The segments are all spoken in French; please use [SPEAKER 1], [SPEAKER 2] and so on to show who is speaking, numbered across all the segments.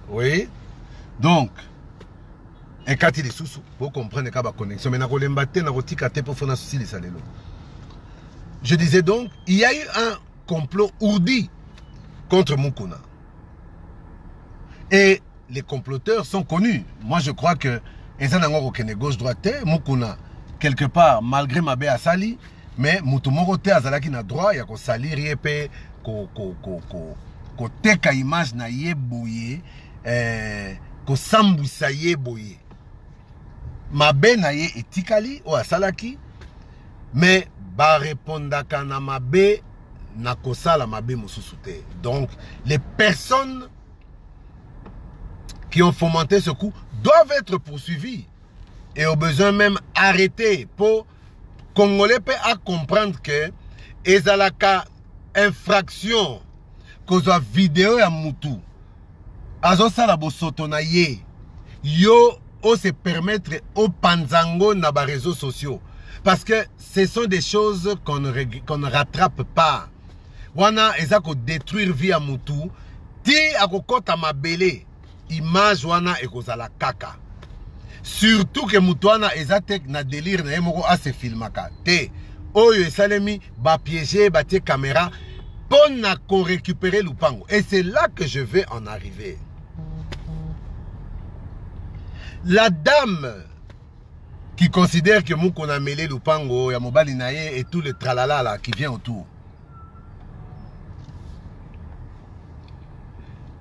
[SPEAKER 1] Oui. Donc, et quand il est sous, vous comprenez qu'il y a une connexion. Mais je disais donc, il y a eu un complot ourdi contre Mukuna. Et les comploteurs sont connus. Moi, je crois que Ezanango Kene gauche-droite, Mukuna, quelque part, malgré ma bé à Sali, mais Mutumorote Azalaki na droit, il y a ko Sali riepe, ko teka image na ye boye, ko sambwisa ye boye. Ma bé na ye etikali, o asalaki, mais ba répondaka na ma bé, na kosala ma bé mosusute. Donc, les personnes qui ont fomenté ce coup doivent être poursuivis et au besoin même arrêtés pour Congolais à comprendre que ezalaka infraction cause vidéo ya mutu azo sala bosoto na ye yo o se permettre au panzango na ba réseaux sociaux parce que ce sont des choses qu'on ne rattrape pas. Wana ezako détruire vie ya mutu ti akokota mabele image wana ekozala kaka. Surtout que Moutouana ezatek na délire na yemoko ase filmaka. Te, oyo esalemi ba piéger ba tie caméra pour na ko récupérer Lupango. Et c'est là que je vais en arriver. La dame qui considère que Moukon a mêlé Lupango, ya mobali naye et tout le tralala là qui vient autour.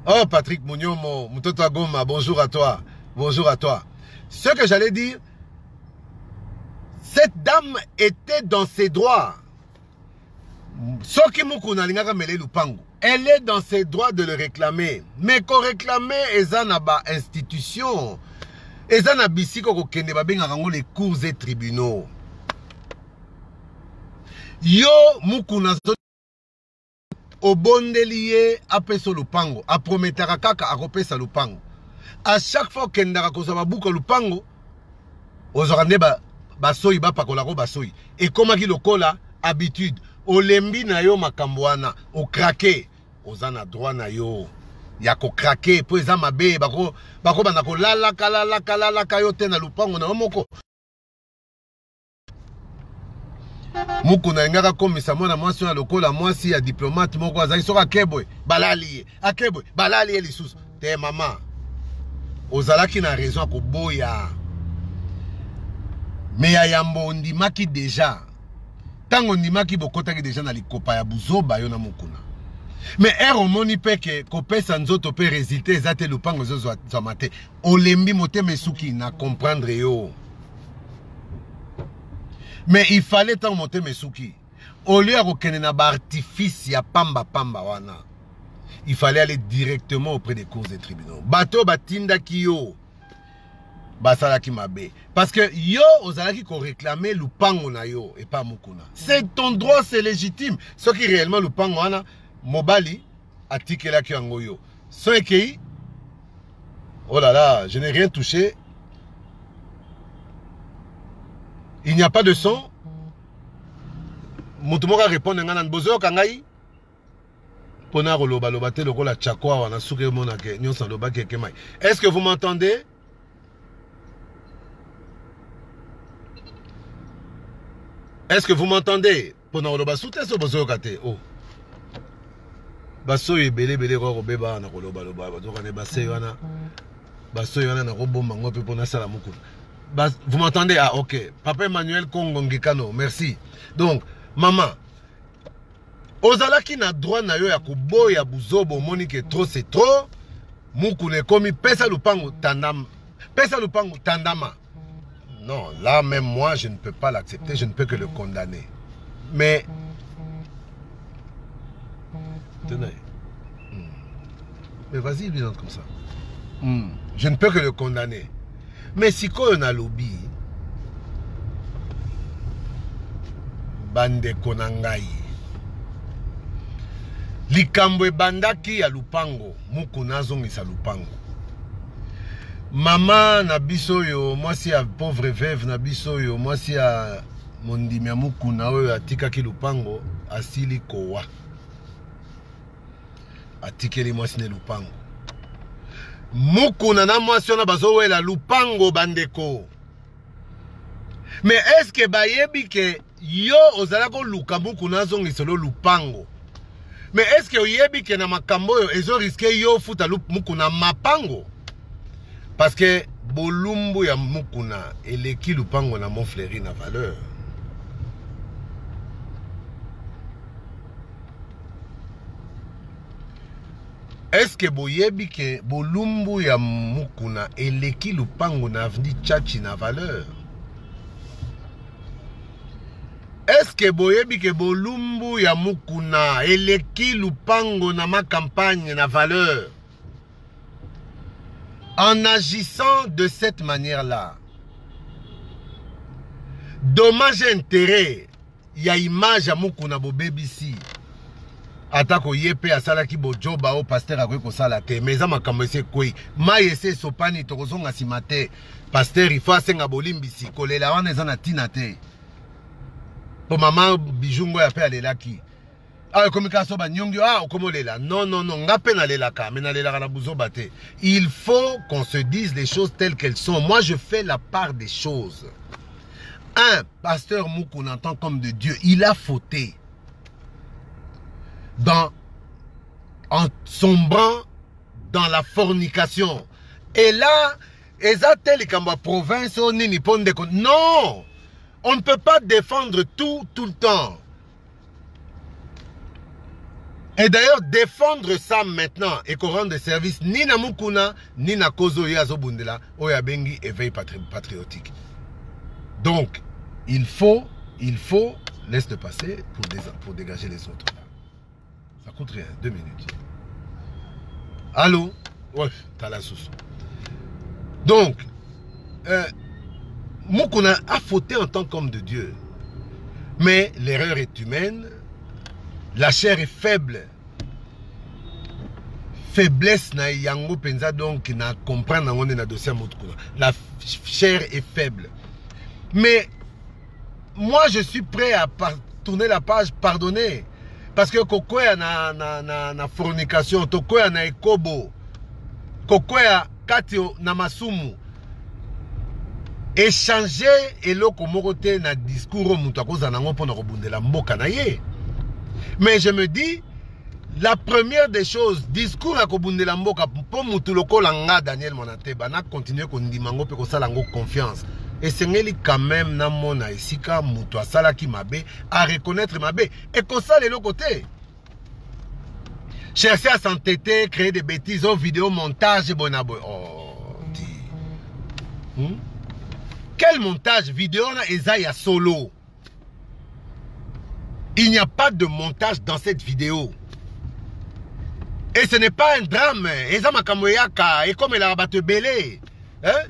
[SPEAKER 1] Oh Patrick Mouniomo, Moutoto Goma, bonjour à toi. Bonjour à toi. Ce que j'allais dire, cette dame était dans ses droits. Elle est dans ses droits de le réclamer. Mais qu'on réclame, Ezanaba institution. Ezanabisiko kokende babenga les cours et tribunaux. Yo mukuna obondeliye apeso lupango. Aprometara kaka akopesa lupango. À chaque fois qu'il y a un bouc lupango, aux orandés basoyi bapakolako basoyi. Et comme qui le cola habitude, au lembi na yo makambwana, au craqué, aux ana droit na yo, yako craqué, pour les amabe, bako banako la kayote na lupango na moko. Moukou na ngaka komisa mwana mwasi na lokola mwasi ya diplomate moko azali soka akeboy balali lisusu te mama. Ozalaki na raison à koboya. Mais ya yambo ondimaki déjà. Tant ondimaki bokotaki déjà na likopa ya buzoba yo na mukuna. Mais omoni peke kopesa nzoto pe résultat ezate lupango zo mate. Olembi mote mesuki na comprendre yo. Mais il fallait tant mote mesuki. Au lieu de kene na ba artifice ya pamba wana. Il fallait aller directement auprès des cours et tribunaux. Bato batinda ki yo. Basalaki mabe. Parce que yo, ozalaki ko réclamer lupango na yo et pas mukuna. C'est ton droit, c'est légitime. Ce qui réellement lupango wana, mobali, atikela ki yango yo. So ekei, oh là là, je n'ai rien touché. Il n'y a pas de son. Moutumoka répond ngana bozo kangai. Est-ce que vous m'entendez? Est-ce que vous m'entendez? Oh. Vous m'entendez? Ah, ok. Papa Emmanuel Kongo Ngikano, merci. Donc, maman, ozalaki na droit na yo ya koboya buzobo moni que trop c'est trop. Mukune komi pesa lupango tandama. Pesa lupango tandama. Non, là même moi je ne peux pas l'accepter, je ne peux que le condamner. Mais tenez. Mais vas-y, lui comme ça. Je ne peux que le condamner. Mais si on a lobby bande konangai likambo bandaki ya lupango mukuna zongisa lupango mama na biso yo mwasi ya pauvre veuve na biso yo mwasi ya mondimi ya mukuna oyo atikaki lupango asili kowa atikeli mwasi ne lupango mukuna na mwasi wana bazowela lupango bandeko. Mais est-ce que bayebi ke yo ozala ko luka mukuna zongisolo lupango? Mais est-ce que oyebi ke na makambo yo ezo riske yo futa mukuna mapango? Parce que bolumbu ya mukuna eleki lupango na Montfleury na valeur. Est-ce que boyebi ke bolumbu ya mukuna eleki lupango na avenue Tchachi na valeur? Est-ce que boyebi ke bolumbu ya mukuna eleki lupango na ma campagne na valeur? En agissant de cette manière-là, dommage et intérêt, il y a image à mukuna bo BBC. Atako yepe asala ki bo joba o pasteur akwe ko sala te meza makambo ese koi mai ese sopani tokozonga simate pasteur il faut asenga bolimbisi kolela wana eza na tina te po mama bijungo ya pe alelaki ah communication ba nyongi ah okomolela non ngape na lelaka mais na lelaka na buzoba te. Il faut qu'on se dise les choses telles qu'elles sont. Moi je fais la part des choses. Un pasteur Mukuna en tant qu'homme de Dieu, il a fauté en sombrant dans la fornication. Et là, les province, non, on ne peut pas défendre tout le temps. Et d'ailleurs, défendre ça maintenant et qu'on rende service ni na Mukuna, ni na Kozo Yazo Bundela, Oya Bengi éveil patriotique. Donc, il faut, laisse-le passer pour dégager les autres. Ça coûte rien, 2 minutes. Allô? Ouais, t'as la sauce. Donc, Mukuna a fauté en tant qu'homme de Dieu. Mais l'erreur est humaine. La chair est faible. Faiblesse na yango penza donc na comprendre on est na dossier Mukuna. La chair est faible. Mais moi je suis prêt à tourner la page, pardonner. Parce que kokoya na fornication, tokoya na ekobo, kokoya katio na masumu. Échanger eloko morote na discours mutu akoza nango pona kobundela mboka na ye. Mais je me dis, la première des choses, discours à kobundela mboka po mutu lokola nga Daniel Monateba na continuer ko ndimango pe ko sala ngo confiance. Et c'est quand même na mona esika mutu asala ki mabe à reconnaître mabe et qu'on ça les l'autre côté. Chercher à s'entêter, créer des bêtises aux vidéos montage et bonaboy. Oh, dit. Quel montage vidéo na Esaïa solo? Il n'y a pas de montage dans cette vidéo. Et ce n'est pas un drame. Ezama kamoyaka et comme elle a rabattu belé. Hein?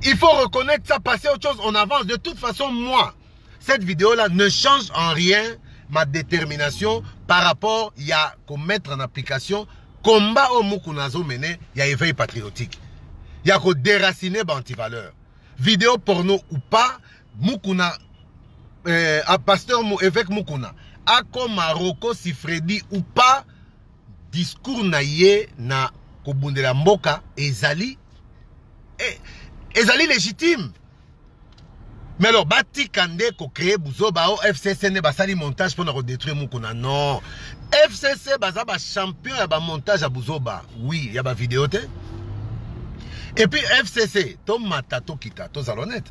[SPEAKER 1] Il faut reconnaître ça, passer à autre chose, on avance. De toute façon, moi, cette vidéo-là ne change en rien ma détermination par rapport à mettre en application combat au Mukunazo mené, il y a éveil patriotique. Il y a qu'au déraciner anti-valeur. Vidéo porno ou pas, Mukuna, à pasteur évêque Mukuna, à comme Maroko Sifredi ou pas, discours naïe na Kobundela Mboka, Ezali, Ezali légitime. Mais alors, Bati Kande ko créé Bouzoba au FCC ne basali montage pour nous détruire Mukuna. Non. FCC baza ba champion ya ba montage à Bouzoba. Oui, ya ba vidéo te. Et puis FCC, to matato kita, to zalonette.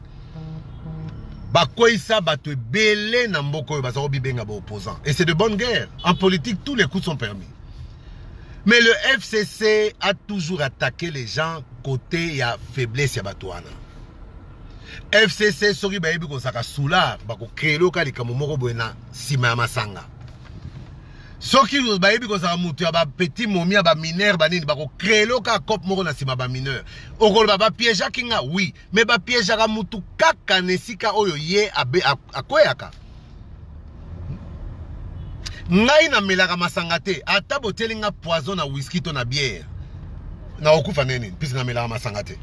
[SPEAKER 1] Ba koisa ba te belé na mboko ba zarobi benga ba opposant. Et c'est de bonne guerre. En politique, tous les coups sont permis. Mais le FCC a toujours attaqué les gens côté ya faiblesse ya batouana. FCC sori ba yebi ko saka soula ba ko créer local kamomoko boena sima ya masanga. Soki ba yebi ko saka mutu ya ba petit momia ba mineur ba nini ba ko créer local cop moko na sima ba mineur. Okolo ba piège kinga oui, mais ba piège ka mutu kaka nesika oyo ye abe akoyaka. Ngai na melaka masanga te, ata botelinga poison na whisky to na bière. Na okufa neni, puisque na melaka masanga te.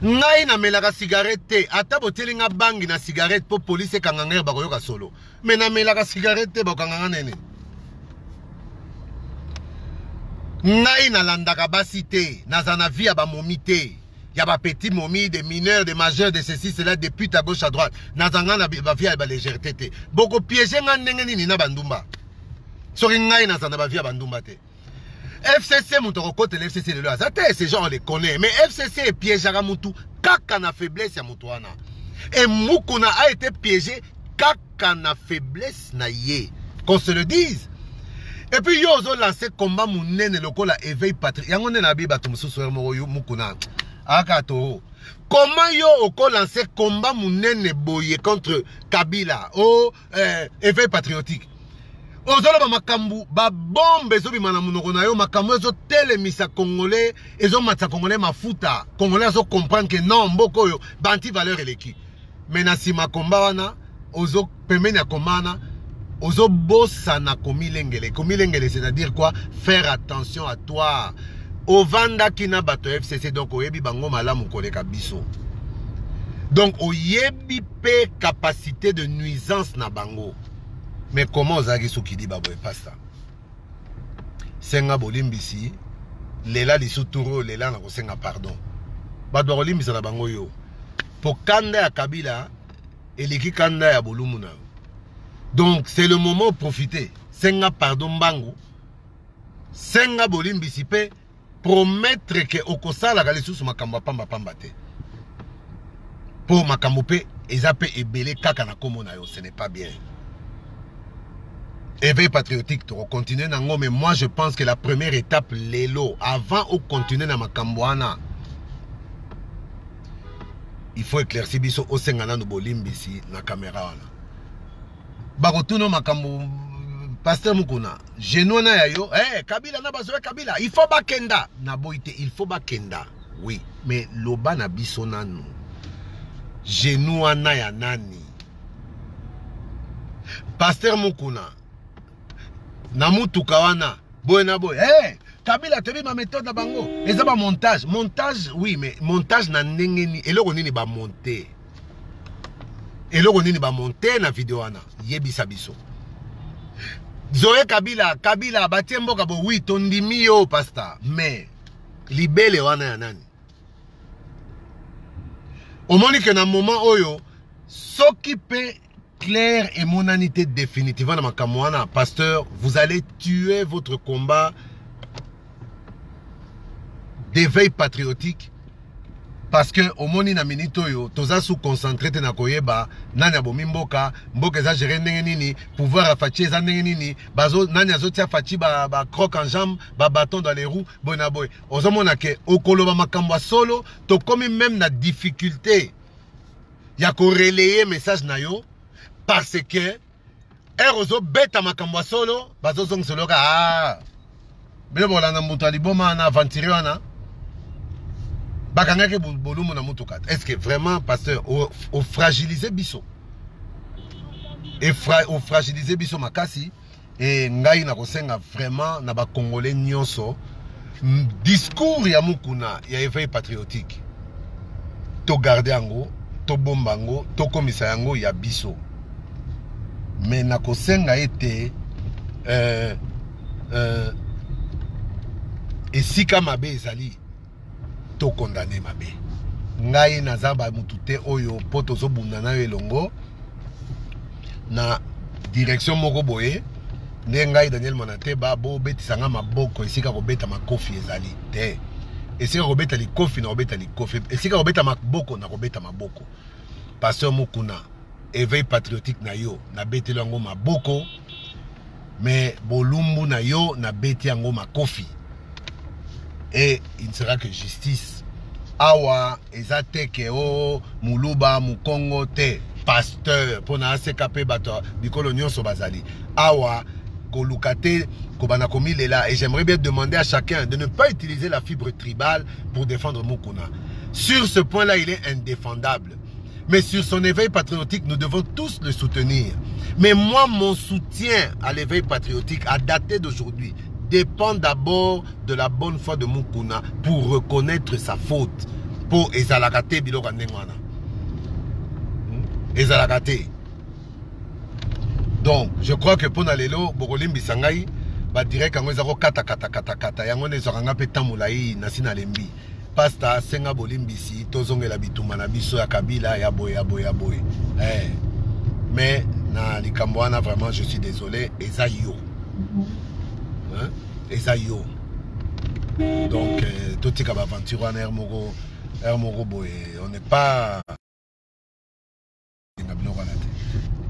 [SPEAKER 1] Ngai na melaka cigarette te, ata botelinga bangi na cigarette po police kangangere bakoyoka solo. Mais na melaka cigarette te bakanganga neni. Ngai nalandaka basi te, nazana vie ba momi te. Ya ba petit momi, des mineurs, des majeurs, de ceci, cela, des putes à gauche, à droite. Nazanga na ba vie ba légèreté te. Boko piéger nga ndenge nini na bandumba. Sori ngai nazana ba vie bandumba te. FCC moutoko kote le FCC le azate, ces gens on les connaît. Mais FCC piège à moutou, kaka na faiblesse ya moutouana. Et Mukuna a été piégé, kaka na faiblesse na ye. Qu'on se le dise. Et puis yo ont lancé combat mounene lokola éveil patrie. Yango ne na bi batumsu so yo Mukuna. Akato. Comment yo oko lancé combat mounene boye contre Kabila au éveil patriotique. Ozolo ba makambu ba bombe zo bimana munoko na yo makambu zo telemisa congolais ezo matsa congolais mafuta congolais zo comprendre que non mboko yo banti valeur eleki menasi makomba wana ozo pemeni akomana ozo bossa na komilengele c'est-à-dire quoi faire attention à toi ovanda kina bato FCC donc oyebi bango malamu koleka biso donc oyebi pe capacité de nuisance na bango. Mais comment Zagi Soukidi Babo est pas ça? Senga Bolimbisi, Lela Lisuturo, Lela Nako Senga pardon. Badwa Bolimbisi la bango yo. Pour Kanda ya Kabila, Eliki Kanda ya Bolumuna. Donc c'est le moment de profiter. Senga pardon bango. Senga Bolimbisi pe promettre que Okosala Galisus Makamba Pamba Pambate. Pour Makambope, Ezape et Belé Kaka na Komona yo, ce n'est pas bien. Éveil patriotique, tu vas continuer dans mais moi je pense que la première étape, l'élo, avant de continuer dans ma Cambouana, il faut éclaircir biso au Sengana no Bolimbisi na caméra. Barotuno makambo pasteur Mukuna, genouana ya yo, Kabila na bazoe Kabila, il faut bakenda, na boite, il faut bakenda, oui, mais loba na biso nanu, genouana ya nani, pasteur Mukuna. Namutu kawana boyena boy Kabila tebi ma méthode na bango eza ba montage oui mais montage na ndengeni eloko nini ba monter na vidéo wana yebisa biso Zoé Kabila batie mboka bo oui tondimi yo pasta mais libele wana ya nani omoni que na moment oyo soki pe clair et monanité définitivement dans ma kamwana, pasteur, vous allez tuer votre combat d'éveil patriotique parce que au moni na minito yo toza sous concentré te na koyeba nani abomi mboka eza géré ndenge nini pouvoir afachi eza ndenge nini bazo nani azotia fachi ba croque en jambe ba bâton dans les roues bona boy ozomona ke okoloba makambo solo to komi même na difficulté ya ko relayer message na yo. Parce que Erozo beta makambo solo bazo zong solo ka bele bolana mutali boma na aventure wana bakanga ke bolumu na mutukat. Est-ce que vraiment pasteur au fragiliser biso et au fragiliser biso makasi et ngai na kosenga vraiment na ba congolais nyonso discours ya Mukuna ya éveil patriotique to garder yango to bombango to komisa yango ya biso. Mais nakosenga été et si mabe ezali to condamné mabe ngai nazaba mutute oyo poto zo bunda na elongo na direction moko boye nde ngai Daniel Monateba bo betisanga maboko esika ko beta makofi ezali te esika ko beta likofi na ko beta likofi esika ko beta maboko na ko beta maboko pasteur Mukuna éveil patriotique na yo na beti lango maboko mais bolumbu na yo na beti yango makofi et il ne sera que justice awa ezate o muluba mukongo te pasteur pona ACKP bato bikolo nyonso bazali awa kolukate kobana komilela et j'aimerais bien demander à chacun de ne pas utiliser la fibre tribale pour défendre Mukuna. Sur ce point là il est indéfendable. Mais sur son éveil patriotique, nous devons tous le soutenir. Mais moi, mon soutien à l'éveil patriotique, à dater d'aujourd'hui, dépend d'abord de la bonne foi de Mukuna pour reconnaître sa faute. Pour Ezalakate Biloko Ndengwana. Ezalakate. Donc, je crois que pour Nalelo, Bokolim Bisangai, ba direct yango ezako kata kata kata kata yango nezokanga pe tamulai na sina lembi pasta senga bolimbisi tozongela bitumba na biso ya Kabila ya boy mais na likambo wana vraiment je suis désolé eza yo hein eza yo donc totika ba aventure wana moko boy on n'est pas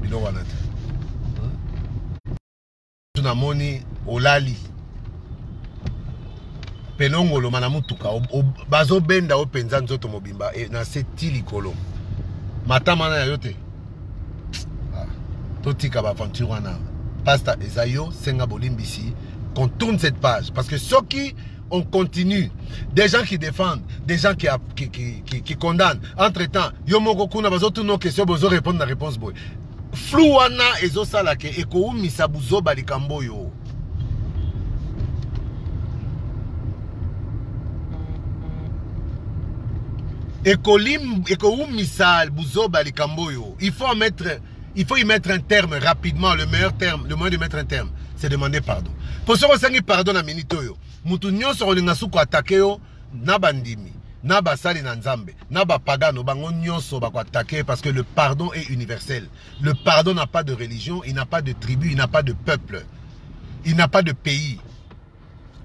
[SPEAKER 1] bilo wana te tunamoni olali penongolo mana mutuka bazo benda openza nzoto mobimba na seti likolo matama na yote totika ba aventure wana pasta ezayo senga bolimbisi qu'on tourne cette page parce que ceux qui on continue des gens qui défendent des gens qui condamnent entre-temps yo moko kuna bazo tuno question bozo répondre na réponse boy flou wana ezo sala ke eko umisa buzo balikambo yo eko umisa buzo balikambo yo il faut y mettre un terme rapidement. Le moyen de mettre un terme c'est demander pardon pour ce que pardon na minito yo mutu nyonso olinga suko attaquer yo na bandimi na basali na nzambe na bapagano bango nyonso bako attaquer parce que le pardon est universel. Le pardon n'a pas de religion, il n'a pas de tribu, il n'a pas de peuple, il n'a pas de pays.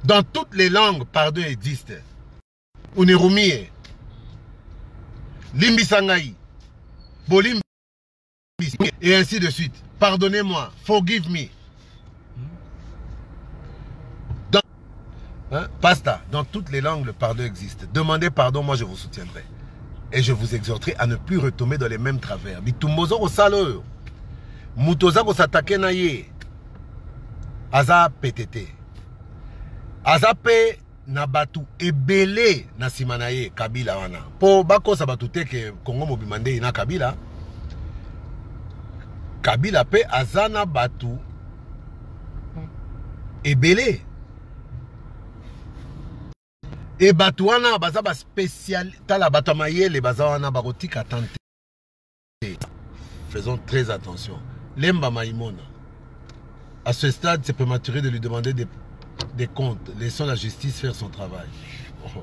[SPEAKER 1] Dans toutes les langues pardon existe. Unirumie limbisangai bolim et ainsi de suite. Pardonnez-moi, forgive me. Pasta, dans toutes les langues, le pardon existe. Demandez pardon, moi je vous soutiendrai. Et je vous exhorterai à ne plus retomber dans les mêmes travers. Bitumbozo ko salo. Mutoza ko s'attaquer na ye. Aza PTT. Aza pe na batu ebele na simana ye Kabila wana. Po bako sa batu te ke Congo mobimande na Kabila. Kabila pe azana batu ebele. Et batouana baza ba spécial tala batamaye les bazawana barotika tante. Faisons très attention. Lemba Maïmona. À ce stade, c'est prématuré de lui demander des comptes. Laissons la justice faire son travail. Oh.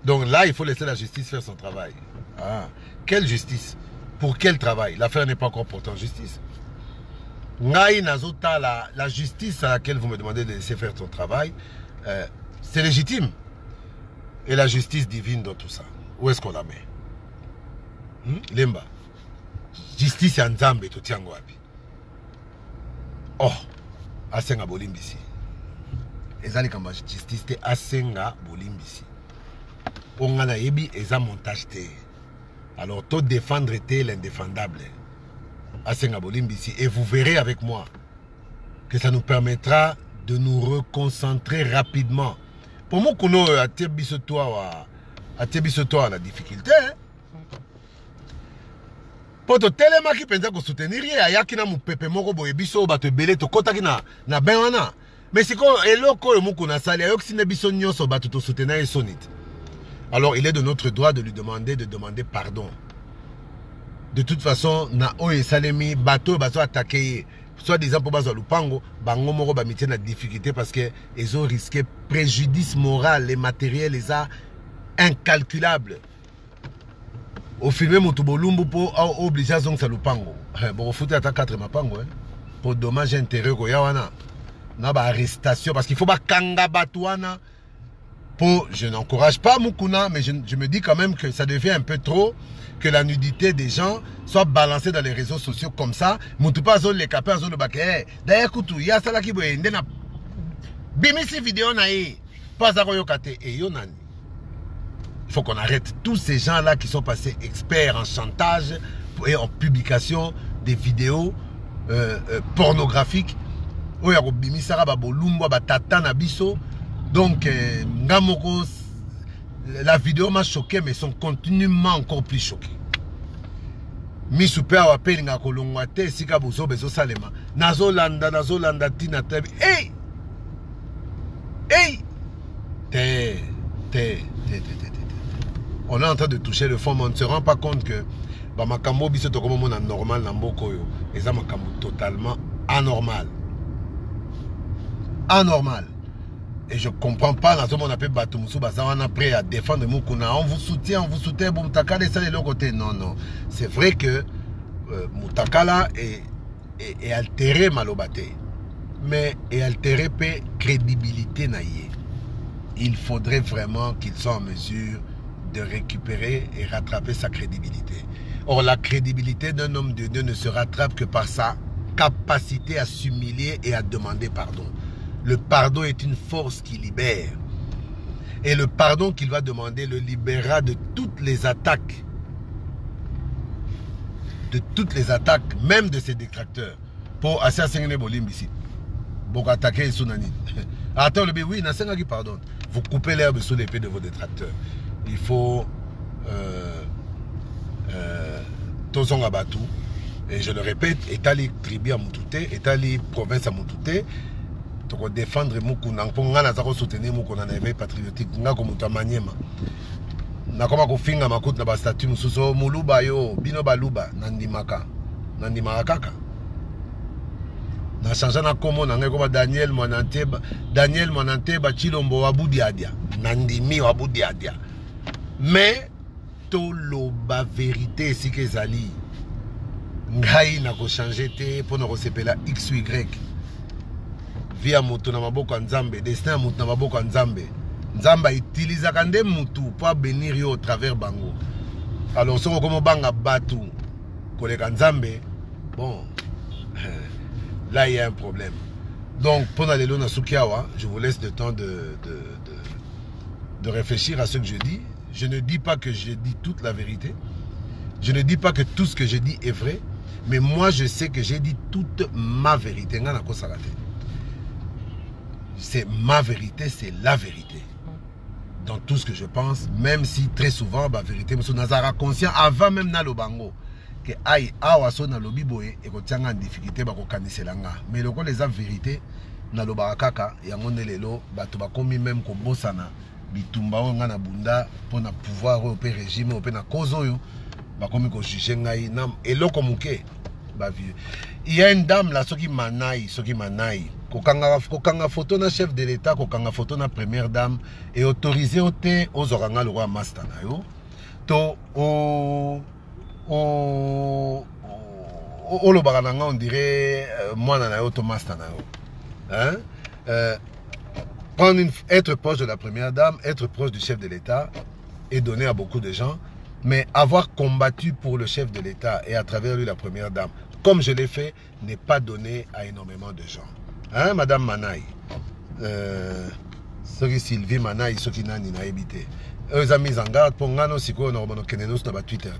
[SPEAKER 1] Donc là, il faut laisser la justice faire son travail. Ah, quelle justice? Pour quel travail? L'affaire n'est pas encore portée en justice. Ngai Nazota, la justice à laquelle vous me demandez de laisser faire son travail, c'est légitime. Et la justice divine dans tout ça, où est-ce qu'on la met? Lemba. Justice en Nzambe tout tiango api. Oh, asenga bolimbisi. Ezali kamba justice te asenga bolimbisi. Ongana yebi eza montage te. Alors tout défendre était l'indéfendable. Asenga bolimbisi. Et vous verrez avec moi que ça nous permettra de nous reconcentrer rapidement. Pour moi, qu'on a attebisotoire la difficulté. Pour te téléma qui pense qu'on soutenir, il y a qui n'a mon pépé moko boye biso ba te belé to kota ki na benwana. Mais c'est quoi eloko le moko na sali ayok si ne biso nyonso ba to soutenir et sonit. Alors il est de notre droit de lui demander pardon. De toute façon, na oye salemi bateau attaqué. Soit disant pour bazo lupango, bango moko ba mitie na difficulté parce que ils ont risqué préjudice moral et matériel, les a incalculables. Au filmé Mutubolumbu pour obliger à zonga lupango. Bon, faut attaquer 4 mapango pour dommage intérêt ko yawana. Na ba arrestation parce qu'il faut ba kanga batouana. Pour je n'encourage pas Mukuna, mais je me dis quand même que ça devient un peu trop. Que la nudité des gens soit balancée dans les réseaux sociaux comme ça. Moutou zone les capés zone le baquet. D'ailleurs, koutou, il y a ça là qui veut ndena bimisi vidéo naïe. Pas à royokate et yonani. Il faut qu'on arrête tous ces gens là qui sont passés experts en chantage et en publication des vidéos pornographiques. Oya ko bimisara ba bolumba ba tata na biso. Donc ngamoko. La vidéo m'a choqué, mais son contenu m'a encore plus choqué. Mi super wa pelinga kolongwa te sika bozo bezo salema. Nazolanda tina tebi. Hey! On est en train de toucher le fond, mais on ne se rend pas compte que bah makambo biso tokomo mona normal na mboko yo. Et ça makambo totalement anormal. anormal. Et je ne comprends pas, dans ce monde appelle Batoumoussou, on est prêt à défendre Moukouna. On vous soutient, Moutakala est de l'autre côté. Non, non. C'est vrai que Moutakala est altéré Malobaté. Mais est altéré par crédibilité naïe. Il faudrait vraiment qu'il soit en mesure de récupérer et rattraper sa crédibilité. Or, la crédibilité d'un homme de Dieu ne se rattrape que par sa capacité à s'humilier et à demander pardon. Le pardon est une force qui libère. Et le pardon qu'il va demander le libérera de toutes les attaques. De toutes les attaques, même de ses détracteurs. Pour assassiner Bolimbisi. Pour attaquer Sunani. Attends, le oui, Nassenga qui pardonne. Vous coupez l'herbe sous l'épée de vos détracteurs. Il faut... Tozong Abatou. Et je le répète, Etali tribu à Moutouté, Etali province à Moutouté. Pour défendre Moukounan, pour nous soutenir Moukounan, éveil patriotique, nous avons Maniema. Nous avons fait un macoute dans la statue, nous avons Mouluba yo, Bino Baluba, Nandimaka, Nandimakaka. Nous avons changé na komo, nous avons Daniel Monante, Bachilombo Waboudiadia, Nandimi Waboudiadia. Mais, tout la vérité, c'est que Zali, Ngai n'a pas changé pour nous recevoir la X ou Y. Via moto na maboko nzambe, destin moto na maboko nzambe. Nzamba utilise kande mutu pour bénir yo au travers bango. Alors si on banga batu koleka nzambe, bon, là il y a un problème. Donc pour aller na Sukiawa, je vous laisse le temps de réfléchir à ce que je dis. Je ne dis pas que je dis toute la vérité. Je ne dis pas que tout ce que je dis est vrai. Mais moi je sais que j'ai dit toute ma vérité. C'est ma vérité, c'est la vérité. Dans tout ce que je pense, même si très souvent, la vérité, M. Nazara conscient, avant même na lobango, que aïe, awaso na lobiboé, et qu'on tient en difficulté, bah qu'on canisse l'anga. Mais le coup les vérité, na lobarakaka, et en lelo, bah tu vas commis même qu'on bossana, bitumba on na bunda, pour na pouvoir au régime, au na kozo yo, bah comme qu'on juge ngai nam, et l'eau comme bah vieux. Il y a une dame là, ce qui manaï. Kokanga photo na chef de l'État, kokanga photo na première dame et autorisé aux oranga le roi master na yo. To le barananga on dirait moi na yo to master na yo. Hein? Être proche de la première dame, être proche du chef de l'État est donné à beaucoup de gens, mais avoir combattu pour le chef de l'État et à travers lui la première dame, comme je l'ai fait, n'est pas donné à énormément de gens. Hein, Madame Manaï, ce Sylvie Manaï, ce qui n'a ni habité. Eux ont mis en garde pour nous, si on a kenenos na Twitter.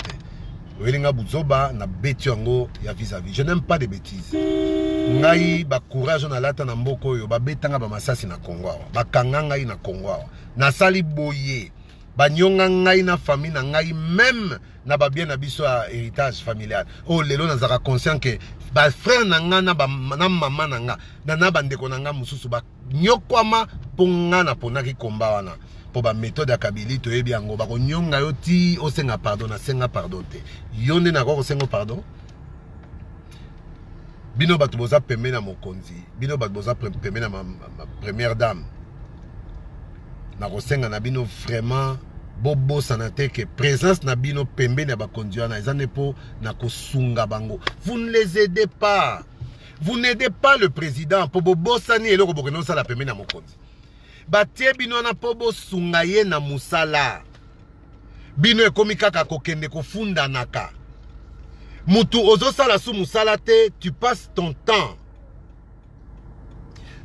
[SPEAKER 1] Welinga buzoba na betiongo ya vis-à-vis. Je n'aime pas de bêtises. Ngai ba courage na lata na mboko yo ba betanga ba masasi na Kongo. Ba kanganga na Kongo. Na sali boye. Ba nyonga ngai na famille na ngai même na ba bien na biso héritage familial. Oh lelo na zaka conscient que ba frère na nga na maman na nga na bandeko na nga mususu ba nyokwama ponga na ponaki komba wana po ba méthode ya kabili to yebi yango ba ko nyonga yo ti osenga pardon na senga pardon te yonde na ko senga pardon bino batu boza pembe na mokonzi bino batu boza pembe na ma première dame na ko senga na bino vraiment bobo sanate que présence na bino pembe na bakondiana ezane po na kosunga bango. Vous ne les aidez pas. Vous n'aidez pas le président pour bobo sani et le robokeno sala pembe na mokonzi. Batie bino na pobo sungaye na musala. Bino ekomi kaka kokende kofunda naka. Mutu ozo sala su musala te, tu passes ton temps.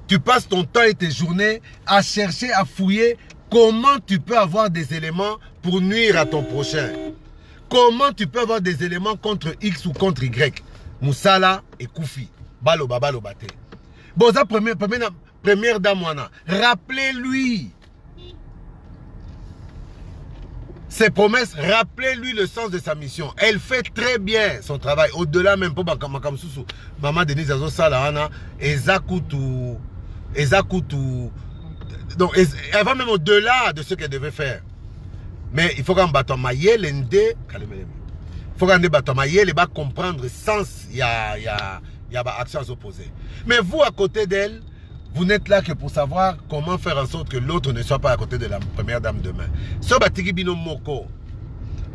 [SPEAKER 1] Tu passes ton temps et tes journées à chercher, à fouiller. Comment tu peux avoir des éléments pour nuire à ton prochain? Comment tu peux avoir des éléments contre X ou contre Y? Moussala et Koufi. Balo bate. Bon, ça, première dame, rappelez-lui ses promesses, rappelez-lui le sens de sa mission. Elle fait très bien son travail. Au-delà même, pour Maman Denise Azosala, Ezakutu. Donc, elle va même au-delà de ce qu'elle devait faire. Mais il faut qu'un bâton maillé, il faut qu'un bâton maillé, il va comprendre le sens, il y a actions opposées. Mais vous, à côté d'elle, vous n'êtes là que pour savoir comment faire en sorte que l'autre ne soit pas à côté de la première dame demain. So batiki bino moko.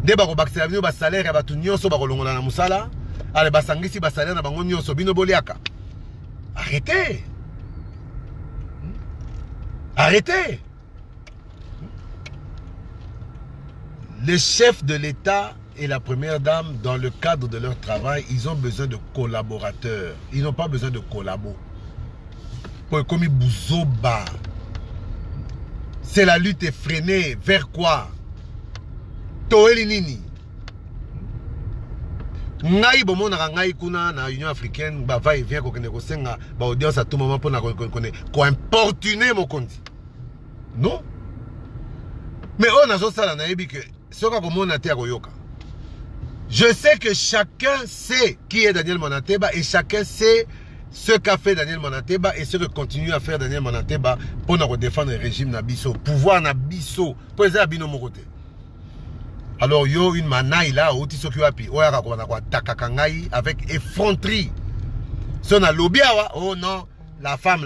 [SPEAKER 1] De bako bakisela bino ba salaire ya batu nyonso bako longola na musala. Ale basangisi ba salaire na bango nyonso bino boliaka. Arrêtez. Arrêtez. Les chefs de l'État et la première dame, dans le cadre de leur travail, ils ont besoin de collaborateurs. Ils n'ont pas besoin de collabos. Comme Bouzoba. C'est la lutte effrénée. Vers quoi? Toeli nini. Ngai bomo na ngai kuna na Union africaine ba va et vient ko negocenga ba audience à tout moment pour na ko importuner mon compte. Non? Mais on a ça là na yebi que soka ko mona te akoyoka. Je sais que chacun sait qui est Daniel Monateba et chacun sait ce qu'a fait Daniel Monateba et ce que continue à faire Daniel Monateba pour nous défendre le régime Nabiso, pouvoir Nabiso, pour les abino mon côté. Alors yo une manaï là, outi sokiwapi, oya kwa takakangai avec effronterie. Si on a lobby oh non, la femme.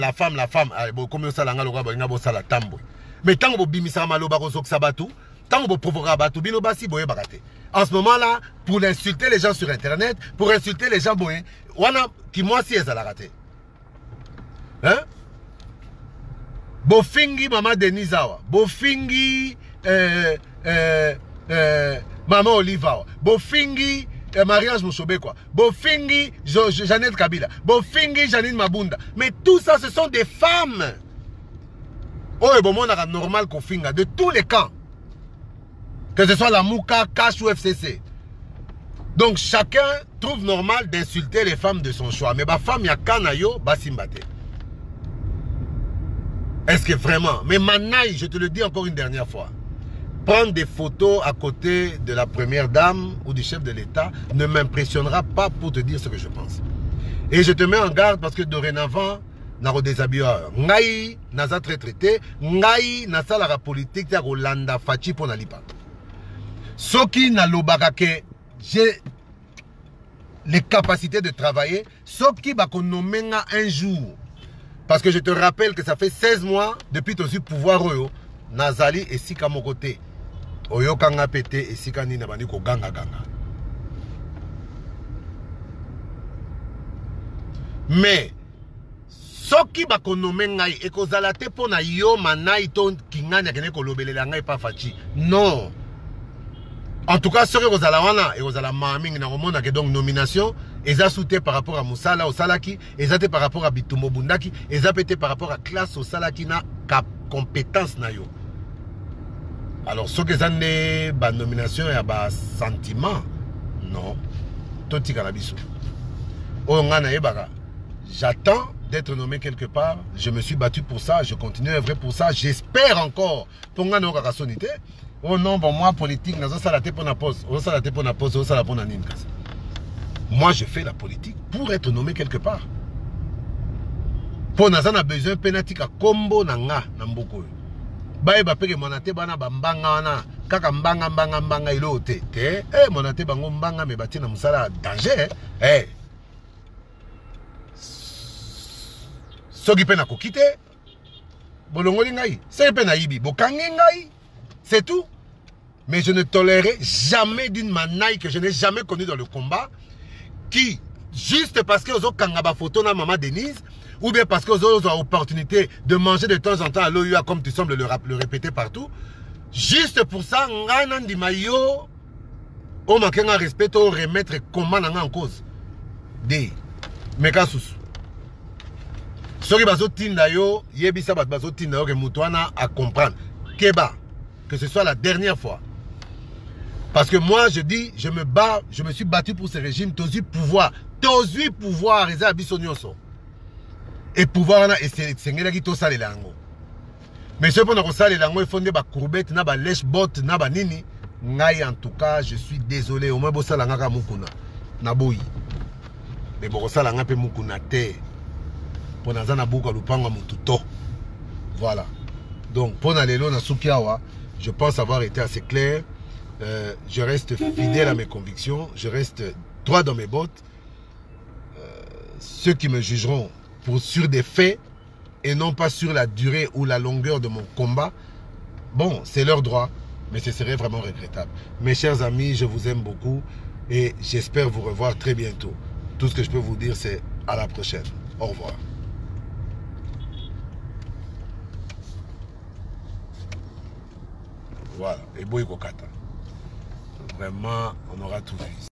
[SPEAKER 1] Allez, bon comme ça la ngalo kwa nga bo sala tambo. Mais tant que vous bimisa maloba ko sok sabatu, tant que vous provoquez batu bino basi boye bakate. En ce moment là, pour insulter les gens sur internet, pour insulter les gens boye, wana qui moi si elle a raté. Hein? Bofingi maman Denise awa, bofingi maman Oliva, bofingi mariage Mouchobe quoi, bofingi Jeannette Kabila, bofingi Janine Mabunda. Mais tout ça ce sont des femmes. Oh et bon on a normal qu'on finga de tous les camps. Que ce soit la Mouka, Cash ou FCC. Donc chacun trouve normal d'insulter les femmes de son choix. Mais ma femme, il y a Kanayo, Basimbate. Est-ce que vraiment? Mais Manaï, je te le dis encore une dernière fois. Prendre des photos à côté de la première dame ou du chef de l'État ne m'impressionnera pas pour te dire ce que je pense. Et je te mets en garde parce que dorénavant, naro déshabilleur. Ngai, naza traité. Ngai, nasa la politique, ya Rolanda Fachi pour nalipa. Soki na lobakake, j'ai les capacités de travailler. Soki bako nomenga un jour. Parce que je te rappelle que ça fait 16 mois depuis ton pouvoir oyo. Nazali et sika mon côté. Oyo kanga pété et sika ni nabani ko ganga ganga. Mais soki bako nomenga e ko zalate pona yo manai ton kinganya kene ko lobelela ngai pa fachi. Non. En tout cas, ce que vous allez et vous allez maming na romona que donc nomination, ils ont sauté par rapport à Moussala au Salaki, ils ont été par rapport à Bitumo Bundaki, ils ont été par rapport à classe au Salaki na compétence na yo. Alors ce que vous avez ba nomination et ba sentiment, non. Tout tika na biso. O ngana ebaka. J'attends d'être nommé quelque part, je me suis battu pour ça, je continue à œuvrer pour ça, j'espère encore pour ngana okaka sonité. Oh non, bon, moi, politique, moi, je fais la politique pour être nommé quelque part. Pour nous, on a besoin pénatique à combo nanga namboko. Bae ba peke monate bana bambanga na kaka mbanga ilo te monate bango mbanga me bati na musala danger soki pe na kokite bolongoli ngai se pe na yibi bokangi ngai. C'est tout. Mais je ne tolérerai jamais d'une manaille que je n'ai jamais connue dans le combat qui, juste parce que vous avez photo na maman Denise, ou bien parce que vous avez l'opportunité de manger de temps en temps à l'OUA comme tu sembles le répéter partout, juste pour ça, Nganandi Mayo, on manque un respect au remettre comment en cause. Des Mekasus. Soki bazo tinda yo, yebisa bazo tinda yo que mutuana à comprendre. Keba. Que ce soit la dernière fois. Parce que moi, je dis, je me suis battu pour ce régime, tozu pouvoir, reza bisonyoso. Et pouvoir, et c'est qui to sale lango. Mais ce pendant que ça les lango, il faut des courbette, na ba lèche bot, na ba nini. Ngai en tout cas, je suis désolé. Au moins bossa langa ka mukuna, na boyi. Mais bossa langa pe mukuna te. Pour nazana buka lupanga mututo. Voilà. Donc pour nalelo na sukiawa. Je pense avoir été assez clair. Je reste fidèle à mes convictions. Je reste droit dans mes bottes. Ceux qui me jugeront sur des faits et non pas sur la durée ou la longueur de mon combat, bon, c'est leur droit, mais ce serait vraiment regrettable. Mes chers amis, je vous aime beaucoup et j'espère vous revoir très bientôt. Tout ce que je peux vous dire, c'est à la prochaine. Au revoir. Voilà, et Boy Kokata. Vraiment, on aura tout vu.